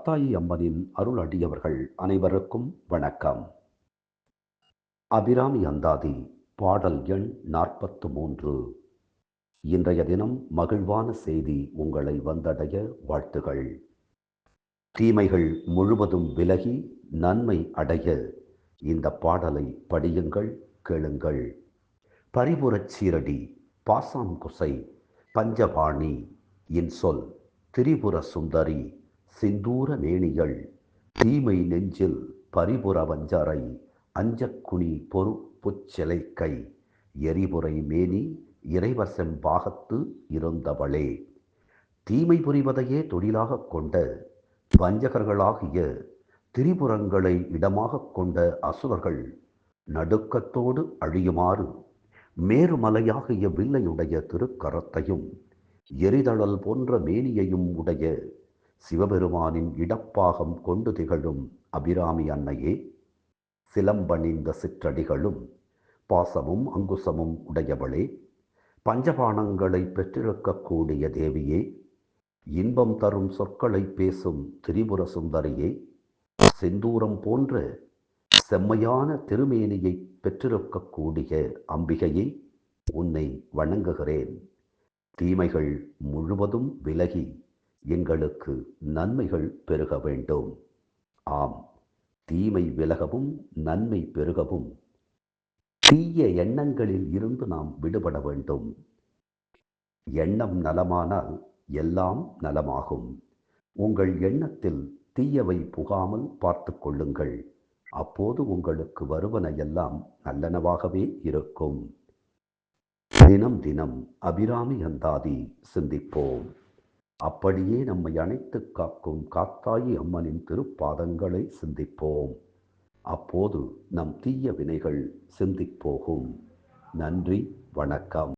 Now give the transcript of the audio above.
காத்தாயி அம்மனின் அருள் அடியவர்கள் அனைவருக்கும் வணக்கம். அபிராமி அந்தாதி பாடல் எண் 43. இன்றைய தினம் மகிழ்வான செய்தி உங்களை வந்தடைய வாழ்த்துகள். தீமைகள் முழுவதும் விலகி நன்மை அடைய இந்த பாடலை படியுங்கள், கேளுங்கள். பரிபுரச் சீரடி பாசாம் குசை பஞ்சபாணி இன்சொல் திரிபுர சுந்தரி சிந்தூர மேனிகள் தீமை நெஞ்சில் பரிபுர வஞ்சரை அஞ்சக்குனி பொறுப்புச் சிலைக்கை எரிபுரை மேனி இறைவர் செம்பாகத்து இருந்தவளே. தீமை புரிவதையே தொழிலாகக் கொண்ட வஞ்சகர்களாகிய திரிபுரங்களை இடமாகக் கொண்ட அசுரர்கள் நடுக்கத்தோடு அழியுமாறு மேருமலையாகிய வில்லையுடைய திருக்கரத்தையும் எரிதழல் போன்ற மேனியையும் உடைய சிவபெருமானின் இடப்பாகம் கொண்டு திகழும் அபிராமி அன்னையே, சிலம்பணிந்த சிற்றடிகளும் பாசமும் அங்குசமும் உடையவளே, பஞ்சபாணங்களை பெற்றிருக்கக்கூடிய தேவியே, இன்பம் தரும் சொற்களை பேசும் திரிபுர சுந்தரியே, செந்தூரம் போன்ற செம்மையான திருமேனியை பெற்றிருக்கக்கூடிய அம்பிகையே, உன்னை வணங்குகிறேன். தீமைகள் முழுவதும் விலகி எங்களுக்கு நன்மைகள் பெருக வேண்டும். ஆம், தீமை விலகவும் நன்மை பெருகவும் தீய எண்ணங்களில் இருந்து நாம் விடுபட வேண்டும். எண்ணம் நலமானால் எல்லாம் நலமாகும். உங்கள் எண்ணத்தில் தீயவை புகாமல் பார்த்து கொள்ளுங்கள். அப்போது உங்களுக்கு வருவன எல்லாம் நல்லனவாகவே இருக்கும். தினம் தினம் அபிராமி அந்தாதி சிந்திப்போம். அப்படியே நம்மை அணைத்து காக்கும் காத்தாயி அம்மனின் திருப்பாதங்களை சிந்திப்போம். அப்போது நம் தீய வினைகள் சிந்திப்போகும். நன்றி, வணக்கம்.